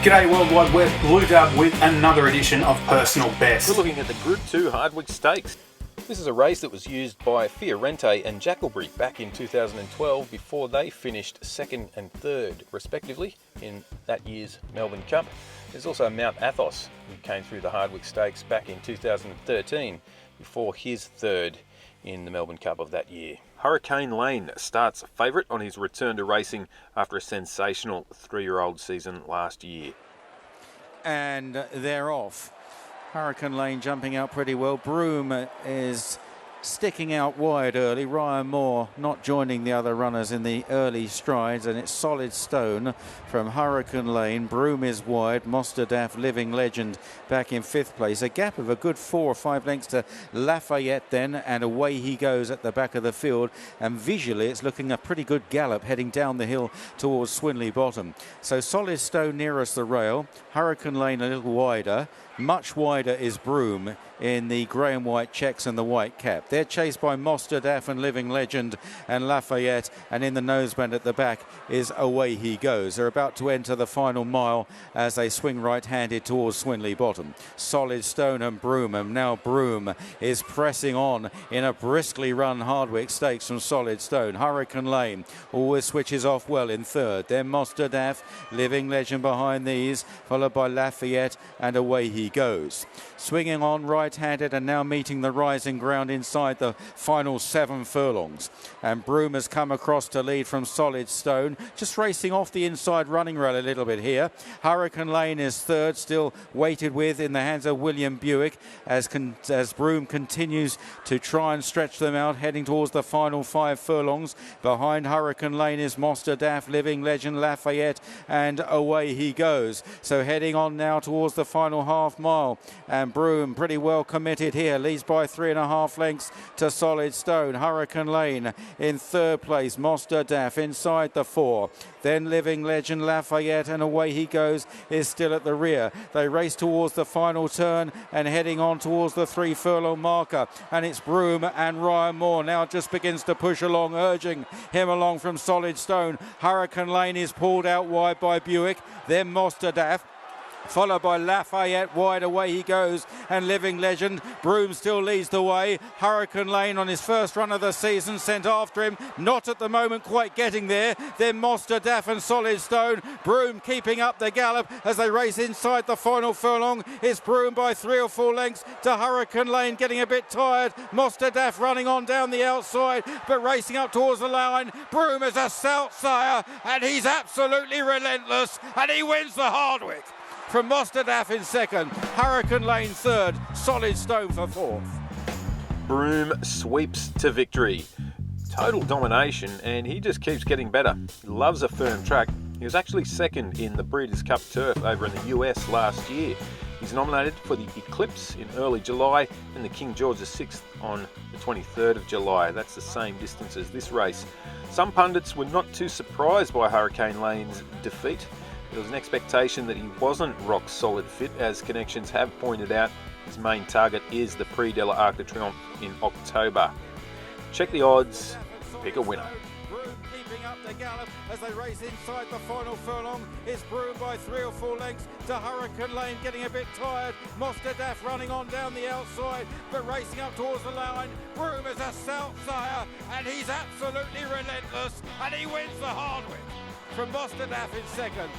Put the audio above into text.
G'day Worldwide, we're glued up with another edition of Personal Best. We're looking at the Group 2 Hardwicke Stakes. This is a race that was used by Fiorente and Jackalbury back in 2012 before they finished second and third, respectively, in that year's Melbourne Cup. There's also Mount Athos, who came through the Hardwicke Stakes back in 2013 before his third in the Melbourne Cup of that year. Hurricane Lane starts favourite on his return to racing after a sensational 3-year-old season last year. And they're off. Hurricane Lane jumping out pretty well. Broome is sticking out wide early. Ryan Moore not joining the other runners in the early strides, and it's Solid Stone from Hurricane Lane. Broome is wide. Mostahdaf, Living Legend, back in 5th place. A gap of a good 4 or 5 lengths to Lafayette then, and away he goes at the back of the field. And visually it's looking a pretty good gallop heading down the hill towards Swinley Bottom. So Solid Stone nearest the rail. Hurricane Lane a little wider. Much wider is Broome in the grey and white checks and the white cap. They're chased by Mostahdaf and Living Legend and Lafayette, and in the noseband at the back is Away He Goes. They're about to enter the final mile as they swing right-handed towards Swinley Bottom. Solid Stone and Broome, and now Broome is pressing on in a briskly run Hardwicke Stakes from Solid Stone. Hurricane Lane always switches off well in third. Then Mostahdaf, Living Legend behind these, followed by Lafayette, and Away He Goes. Swinging on right-handed and now meeting the rising ground inside the final 7 furlongs. And Broome has come across to lead from Solid Stone, just racing off the inside running rail a little bit here. Hurricane Lane is third, still weighted with in the hands of William Buick as Broome continues to try and stretch them out, heading towards the final 5 furlongs. Behind Hurricane Lane is Mostahdaf, Living Legend, Lafayette, and Away He Goes. So heading on now towards the final half mile, and Broome pretty well committed here, leads by 3.5 lengths to Solid Stone. Hurricane Lane in third place, Mostahdaf inside the 4, then Living Legend, Lafayette, and Away He Goes is still at the rear. They race towards the final turn and heading on towards the 3 furlong marker, and it's Broome and Ryan Moore now just begins to push along, urging him along from Solid Stone. Hurricane Lane is pulled out wide by Buick, then Mostahdaf, followed by Lafayette. Wide Away He Goes and Living Legend. Broome still leads the way. Hurricane Lane on his first run of the season sent after him, not at the moment quite getting there. Then Mostahdaf and Solid Stone. Broome keeping up the gallop as they race inside the final furlong. It's Broome by 3 or 4 lengths to Hurricane Lane, getting a bit tired. Mostahdaf running on down the outside but racing up towards the line. Broome is a stout sire and he's absolutely relentless and he wins the Hardwicke. From Mostahdaf in second, Hurricane Lane third, Solid Stone for fourth. Broome sweeps to victory. Total domination, and he just keeps getting better. He loves a firm track. He was actually second in the Breeders' Cup Turf over in the US last year. He's nominated for the Eclipse in early July and the King George VI on the 23rd of July. That's the same distance as this race. Some pundits were not too surprised by Hurricane Lane's defeat. There was an expectation that he wasn't rock solid fit, as connections have pointed out. His main target is the Prix de l'Arc de Triomphe in October. Check the odds, pick a winner. Broome keeping up the gallop as they race inside the final furlong. It's Broome by 3 or 4 lengths to Hurricane Lane, getting a bit tired. Mostahdaf running on down the outside but racing up towards the line. Broome is a stout sire and he's absolutely relentless and he wins the Hardwicke. From Mostahdaf in second,